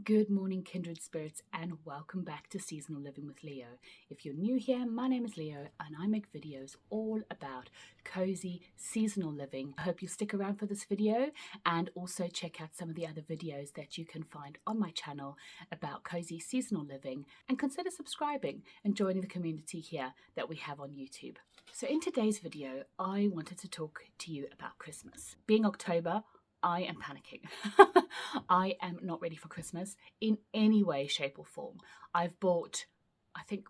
Good morning, Kindred Spirits, and welcome back to Seasonal Living with Leo. If you're new here, my name is Leo, and I make videos all about cozy seasonal living. I hope you stick around for this video and also check out some of the other videos that you can find on my channel about cozy seasonal living, and consider subscribing and joining the community here that we have on YouTube. So in today's video, I wanted to talk to you about Christmas. Being October, I am panicking. I am not ready for Christmas in any way, shape or form. I've bought, I think,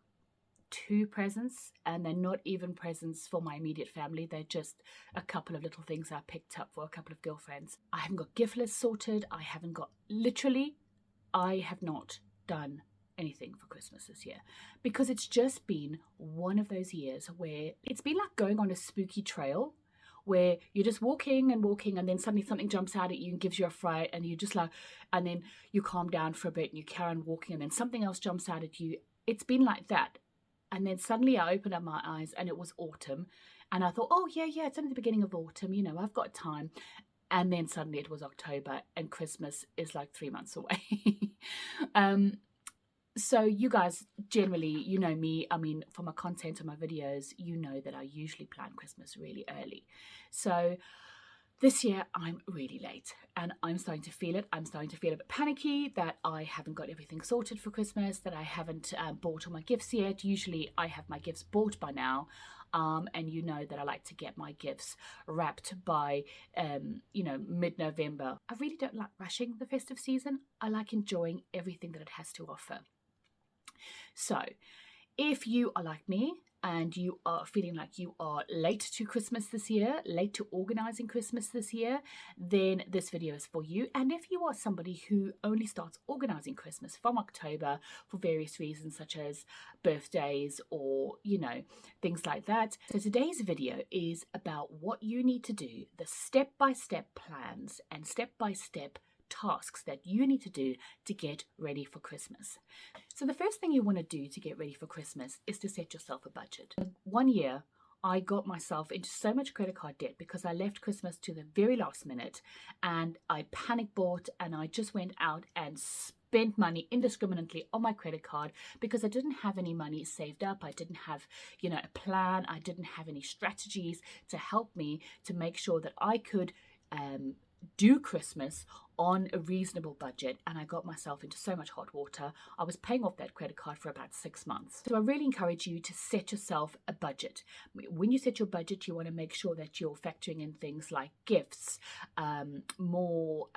2 presents, and they're not even presents for my immediate family. They're just a couple of little things I picked up for a couple of girlfriends. I haven't got gift lists sorted. I have not done anything for Christmas this year, because it's just been one of those years where it's been like going on a spooky trail, where you're just walking and walking, and then suddenly something jumps out at you and gives you a fright, and you just like, and then you calm down for a bit and you carry on walking, and then something else jumps out at you. It's been like that. And then suddenly I opened up my eyes and it was autumn, and I thought, oh yeah, it's only the beginning of autumn, you know, I've got time. And then suddenly it was October and Christmas is like 3 months away. So you guys, generally, you know me, I mean, for my content and my videos, you know that I usually plan Christmas really early. So this year I'm really late and I'm starting to feel it. I'm starting to feel a bit panicky that I haven't got everything sorted for Christmas, that I haven't bought all my gifts yet. Usually I have my gifts bought by now. And you know that I like to get my gifts wrapped by, mid-November. I really don't like rushing the festive season. I like enjoying everything that it has to offer. So if you are like me and you are feeling like you are late to Christmas this year, late to organizing Christmas this year, then this video is for you. And if you are somebody who only starts organizing Christmas from October for various reasons, such as birthdays or, things like that. So today's video is about what you need to do, the step-by-step plans and step-by-step tasks that you need to do to get ready for Christmas. So the first thing you want to do to get ready for Christmas is to set yourself a budget. One year, I got myself into so much credit card debt because I left Christmas to the very last minute, and I panic bought and I just went out and spent money indiscriminately on my credit card because I didn't have any money saved up. I didn't have, a plan. I didn't have any strategies to help me to make sure that I could do Christmas on a reasonable budget, and I got myself into so much hot water. I was paying off that credit card for about 6 months. So I really encourage you to set yourself a budget. When you set your budget, you want to make sure that you're factoring in things like gifts, more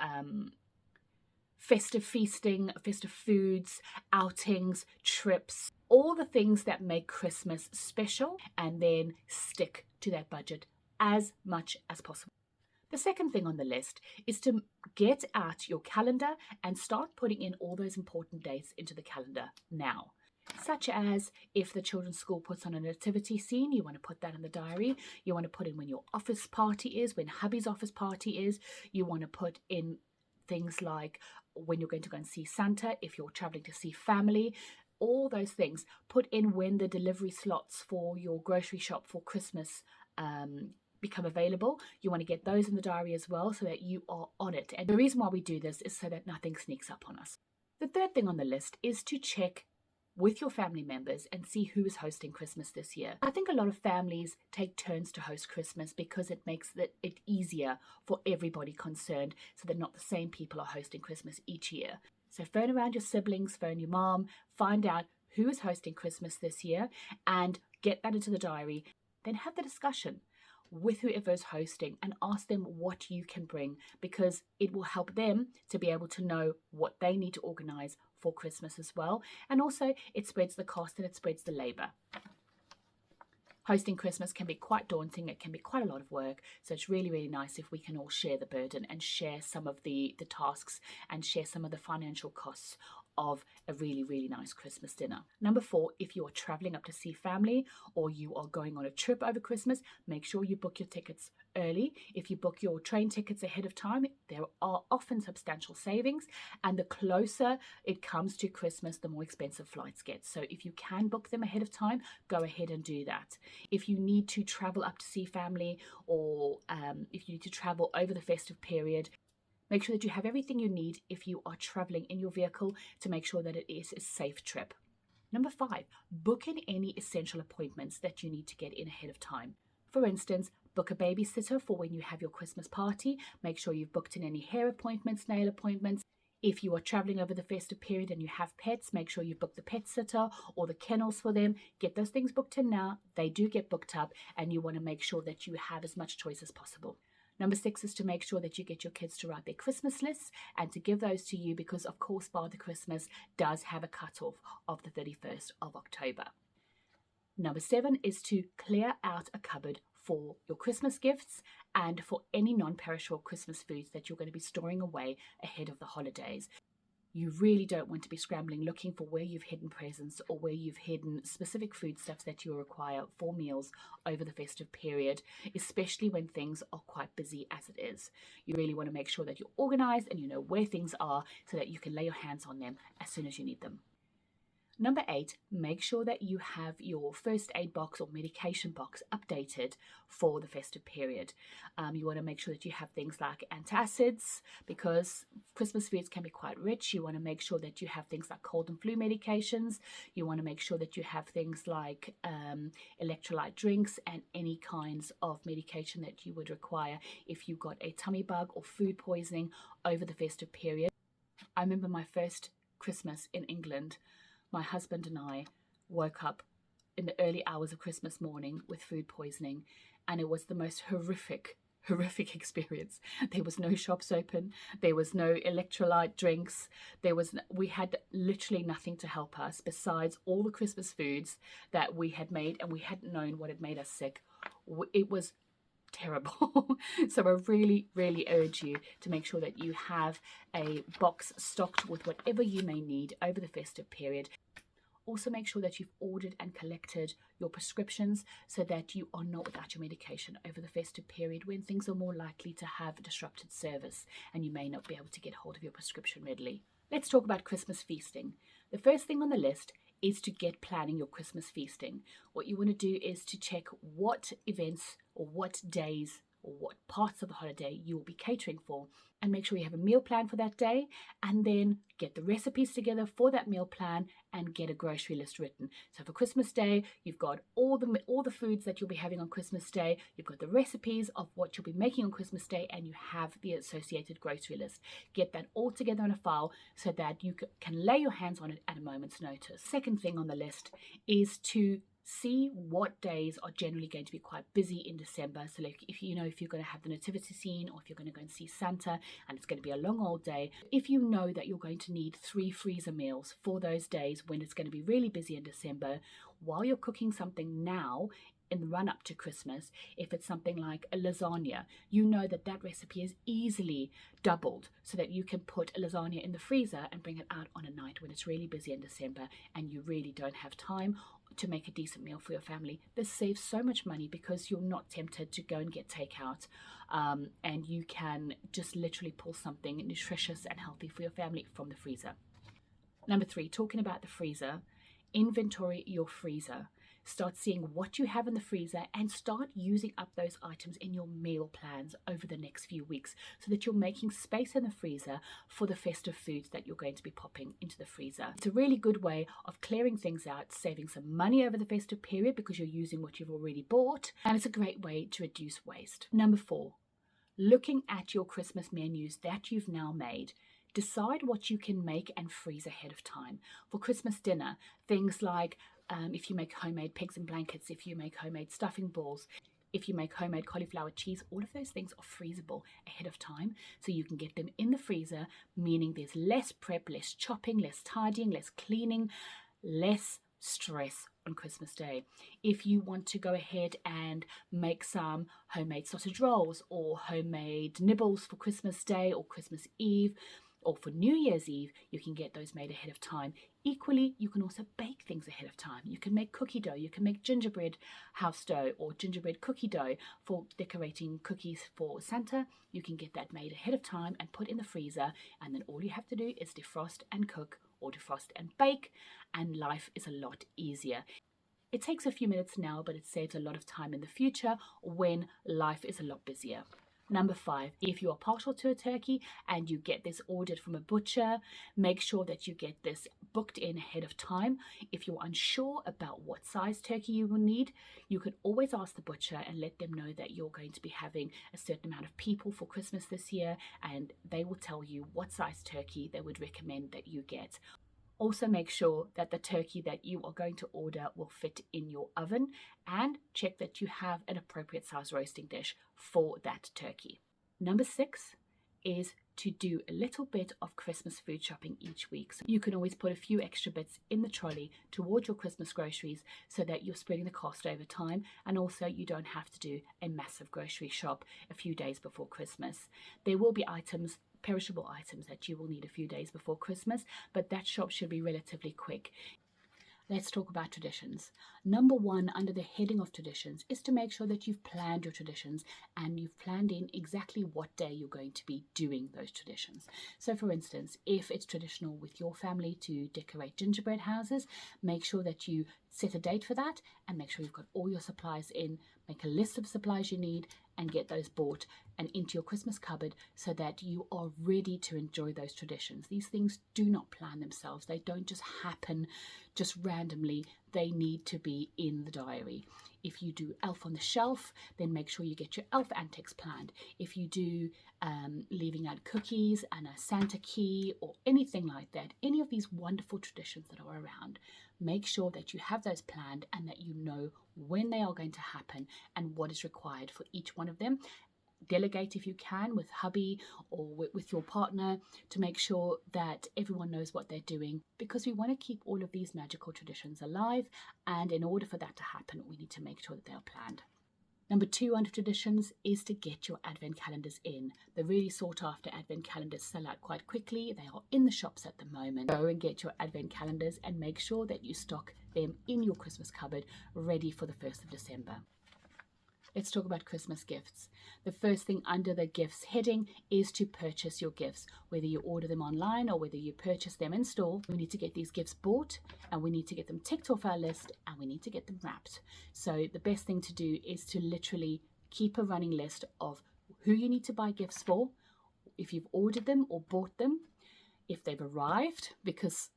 festive feasting, festive foods, outings, trips, all the things that make Christmas special, and then stick to that budget as much as possible. The second thing on the list is to get out your calendar and start putting in all those important dates into the calendar now. Such as if the children's school puts on a nativity scene, you want to put that in the diary. You want to put in when your office party is, when hubby's office party is. You want to put in things like when you're going to go and see Santa, if you're traveling to see family. All those things. Put in when the delivery slots for your grocery shop for Christmas become available. You want to get those in the diary as well so that you are on it. And the reason why we do this is so that nothing sneaks up on us. The third thing on the list is to check with your family members and see who is hosting Christmas this year. I think a lot of families take turns to host Christmas because it makes it easier for everybody concerned, so that not the same people are hosting Christmas each year. So phone around your siblings, phone your mom, find out who is hosting Christmas this year and get that into the diary. Then have the discussion with whoever's hosting and ask them what you can bring, because it will help them to be able to know what they need to organize for Christmas as well. And also it spreads the cost and it spreads the labor. Hosting Christmas can be quite daunting. It can be quite a lot of work. So it's really, really nice if we can all share the burden and share some of the tasks and share some of the financial costs of a really, really nice Christmas dinner. Number 4, if you are traveling up to see family or you are going on a trip over Christmas, make sure you book your tickets early. If you book your train tickets ahead of time, there are often substantial savings, and the closer it comes to Christmas, the more expensive flights get. So if you can book them ahead of time, go ahead and do that. If you need to travel up to see family, or if you need to travel over the festive period, Make sure that you have everything you need if you are traveling in your vehicle to make sure that it is a safe trip. Number 5, book in any essential appointments that you need to get in ahead of time. For instance, book a babysitter for when you have your Christmas party. Make sure you've booked in any hair appointments, nail appointments. If you are traveling over the festive period and you have pets, make sure you book the pet sitter or the kennels for them. Get those things booked in now. They do get booked up, and you want to make sure that you have as much choice as possible. Number 6 is to make sure that you get your kids to write their Christmas lists and to give those to you because, of course, Father Christmas does have a cutoff of the 31st of October. Number 7 is to clear out a cupboard for your Christmas gifts and for any non-perishable Christmas foods that you're going to be storing away ahead of the holidays. You really don't want to be scrambling looking for where you've hidden presents or where you've hidden specific foodstuffs that you require for meals over the festive period, especially when things are quite busy as it is. You really want to make sure that you're organized and you know where things are so that you can lay your hands on them as soon as you need them. Number 8, make sure that you have your first aid box or medication box updated for the festive period. You want to make sure that you have things like antacids because Christmas foods can be quite rich. You want to make sure that you have things like cold and flu medications. You want to make sure that you have things like electrolyte drinks and any kinds of medication that you would require if you got a tummy bug or food poisoning over the festive period. I remember my first Christmas in England. My husband and I woke up in the early hours of Christmas morning with food poisoning, and it was the most horrific experience. There was no shops open. There was no electrolyte drinks. We had literally nothing to help us besides all the Christmas foods that we had made, and we hadn't known what had made us sick. It was terrible. So I really urge you to make sure that you have a box stocked with whatever you may need over the festive period. Also make sure that you've ordered and collected your prescriptions so that you are not without your medication over the festive period when things are more likely to have disrupted service and you may not be able to get hold of your prescription readily. Let's talk about Christmas feasting. The first thing on the list is to get planning your Christmas feasting. What you want to do is to check what events or what days or what parts of the holiday you will be catering for, and make sure you have a meal plan for that day, and then get the recipes together for that meal plan and get a grocery list written. So for Christmas Day, you've got all the foods that you'll be having on Christmas Day, you've got the recipes of what you'll be making on Christmas Day, and you have the associated grocery list. Get that all together in a file so that you can lay your hands on it at a moment's notice. Second thing on the list is to see what days are generally going to be quite busy in December. So like if you're going to have the nativity scene, or if you're going to go and see Santa and it's going to be a long old day, if you know that you're going to need 3 freezer meals for those days when it's going to be really busy in December, while you're cooking something now in the run up to Christmas, if it's something like a lasagna, you know that recipe is easily doubled so that you can put a lasagna in the freezer and bring it out on a night when it's really busy in December and you really don't have time to make a decent meal for your family. This saves so much money because you're not tempted to go and get takeout, and you can just literally pull something nutritious and healthy for your family from the freezer. Number 3, talking about the freezer, inventory your freezer. Start seeing what you have in the freezer and start using up those items in your meal plans over the next few weeks so that you're making space in the freezer for the festive foods that you're going to be popping into the freezer. It's a really good way of clearing things out, saving some money over the festive period because you're using what you've already bought, and it's a great way to reduce waste. Number 4, looking at your Christmas menus that you've now made. Decide what you can make and freeze ahead of time. For Christmas dinner, things like if you make homemade pigs in blankets, if you make homemade stuffing balls, if you make homemade cauliflower cheese, all of those things are freezable ahead of time. So you can get them in the freezer, meaning there's less prep, less chopping, less tidying, less cleaning, less stress on Christmas Day. If you want to go ahead and make some homemade sausage rolls or homemade nibbles for Christmas Day or Christmas Eve, or for New Year's Eve, you can get those made ahead of time. Equally, you can also bake things ahead of time. You can make cookie dough, you can make gingerbread house dough or gingerbread cookie dough for decorating cookies for Santa. You can get that made ahead of time and put in the freezer, and then all you have to do is defrost and cook or defrost and bake, and life is a lot easier. It takes a few minutes now, but it saves a lot of time in the future when life is a lot busier. Number 5, if you are partial to a turkey and you get this ordered from a butcher, make sure that you get this booked in ahead of time. If you're unsure about what size turkey you will need, you can always ask the butcher and let them know that you're going to be having a certain amount of people for Christmas this year, and they will tell you what size turkey they would recommend that you get. Also, make sure that the turkey that you are going to order will fit in your oven, and check that you have an appropriate size roasting dish for that turkey. Number 6 is to do a little bit of Christmas food shopping each week. So you can always put a few extra bits in the trolley towards your Christmas groceries so that you're spreading the cost over time, and also you don't have to do a massive grocery shop a few days before Christmas. There will be perishable items that you will need a few days before Christmas, but that shop should be relatively quick. Let's talk about traditions. Number 1 under the heading of traditions is to make sure that you've planned your traditions and you've planned in exactly what day you're going to be doing those traditions. So for instance, if it's traditional with your family to decorate gingerbread houses, make sure that you set a date for that and make sure you've got all your supplies in, make a list of supplies you need and get those bought and into your Christmas cupboard so that you are ready to enjoy those traditions. These things do not plan themselves. They don't just happen just randomly. They need to be in the diary. If you do Elf on the Shelf, then make sure you get your elf antics planned. If you do leaving out cookies and a Santa key or anything like that, any of these wonderful traditions that are around, make sure that you have those planned and that you know when they are going to happen and what is required for each one of them. Delegate if you can with hubby or with your partner to make sure that everyone knows what they're doing, because we want to keep all of these magical traditions alive, and in order for that to happen we need to make sure that they are planned. Number 2 under traditions is to get your advent calendars in. The really sought after advent calendars sell out quite quickly. They are in the shops at the moment. Go and get your advent calendars and make sure that you stock them in your Christmas cupboard ready for the 1st of December. Let's talk about Christmas gifts. The first thing under the gifts heading is to purchase your gifts. Whether you order them online or whether you purchase them in store, we need to get these gifts bought and we need to get them ticked off our list and we need to get them wrapped. So the best thing to do is to literally keep a running list of who you need to buy gifts for, if you've ordered them or bought them, if they've arrived, because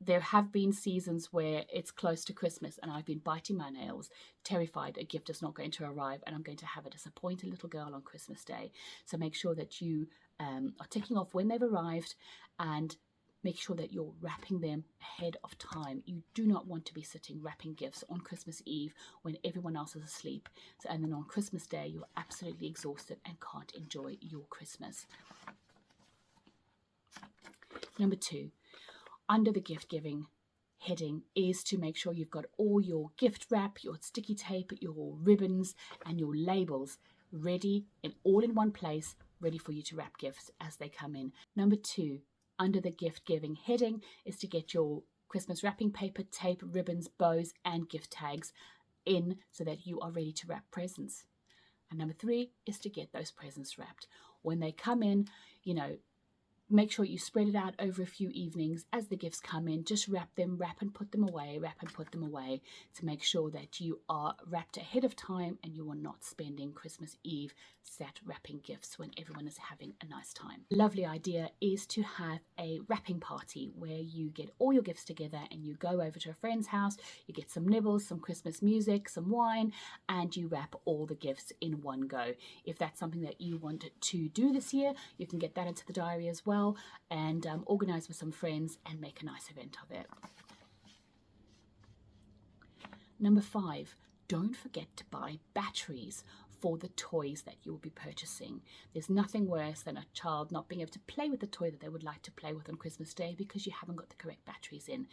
there have been seasons where it's close to Christmas and I've been biting my nails, terrified a gift is not going to arrive and I'm going to have a disappointed little girl on Christmas Day. So make sure that you are ticking off when they've arrived and make sure that you're wrapping them ahead of time. You do not want to be sitting wrapping gifts on Christmas Eve when everyone else is asleep. And then on Christmas Day, you're absolutely exhausted and can't enjoy your Christmas. Number 2. Under the gift giving heading is to make sure you've got all your gift wrap, your sticky tape, your ribbons and your labels ready and all in one place, ready for you to wrap gifts as they come in. Number 2, under the gift giving heading is to get your Christmas wrapping paper, tape, ribbons, bows and gift tags in so that you are ready to wrap presents. And number 3 is to get those presents wrapped. When they come in, make sure you spread it out over a few evenings as the gifts come in. Just wrap and put them away, to make sure that you are wrapped ahead of time and you are not spending Christmas Eve sat wrapping gifts when everyone is having a nice time. Lovely idea is to have a wrapping party where you get all your gifts together and you go over to a friend's house, you get some nibbles, some Christmas music, some wine, and you wrap all the gifts in one go. If that's something that you want to do this year, you can get that into the diary as well and organize with some friends and make a nice event of it. Number 5, don't forget to buy batteries for the toys that you'll be purchasing. There's nothing worse than a child not being able to play with the toy that they would like to play with on Christmas Day because you haven't got the correct batteries in.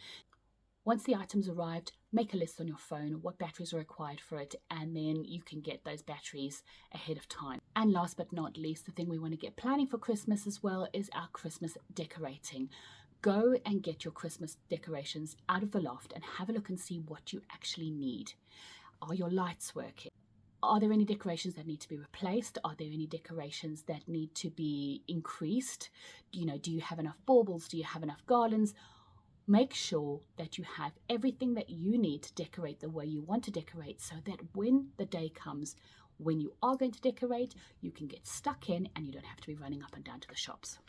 Once the items arrived, make a list on your phone of what batteries are required for it, and then you can get those batteries ahead of time. And last but not least, the thing we want to get planning for Christmas as well is our Christmas decorating. Go and get your Christmas decorations out of the loft and have a look and see what you actually need. Are your lights working? Are there any decorations that need to be replaced? Are there any decorations that need to be increased? Do you have enough baubles? Do you have enough garlands? Make sure that you have everything that you need to decorate the way you want to decorate so that when the day comes, when you are going to decorate, you can get stuck in and you don't have to be running up and down to the shops.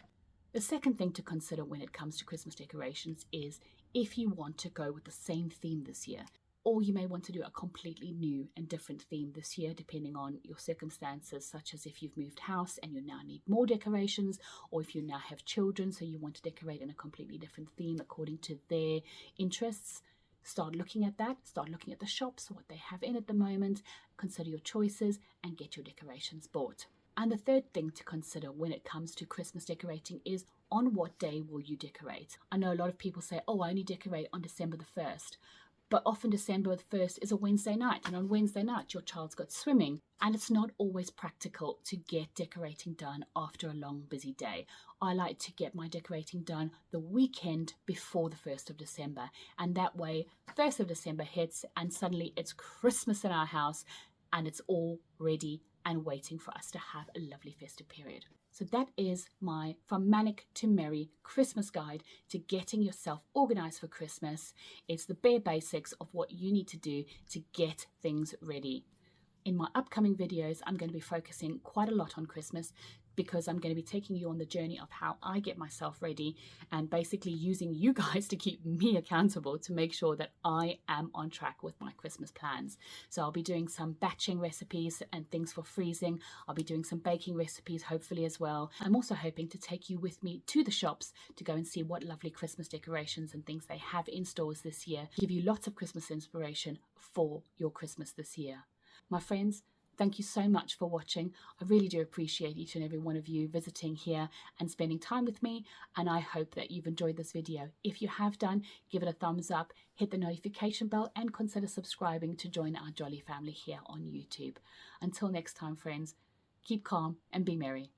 The second thing to consider when it comes to Christmas decorations is if you want to go with the same theme this year, or you may want to do a completely new and different theme this year, depending on your circumstances, such as if you've moved house and you now need more decorations, or if you now have children, so you want to decorate in a completely different theme according to their interests. Start looking at that, start looking at the shops, what they have in at the moment, consider your choices and get your decorations bought. And the third thing to consider when it comes to Christmas decorating is on what day will you decorate? I know a lot of people say, oh, I only decorate on December the 1st. But often December the 1st is a Wednesday night, and on Wednesday night your child's got swimming, and it's not always practical to get decorating done after a long busy day. I like to get my decorating done the weekend before the 1st of December, and that way 1st of December hits and suddenly it's Christmas in our house and it's all ready and waiting for us to have a lovely festive period. So that is my From Manic to Merry Christmas guide to getting yourself organized for Christmas. It's the bare basics of what you need to do to get things ready. In my upcoming videos, I'm going to be focusing quite a lot on Christmas because I'm going to be taking you on the journey of how I get myself ready and basically using you guys to keep me accountable to make sure that I am on track with my Christmas plans. So I'll be doing some batching recipes and things for freezing. I'll be doing some baking recipes hopefully as well. I'm also hoping to take you with me to the shops to go and see what lovely Christmas decorations and things they have in stores this year. Give you lots of Christmas inspiration for your Christmas this year. My friends, thank you so much for watching. I really do appreciate each and every one of you visiting here and spending time with me, and I hope that you've enjoyed this video. If you have done, give it a thumbs up, hit the notification bell, and consider subscribing to join our jolly family here on YouTube. Until next time, friends, keep calm and be merry.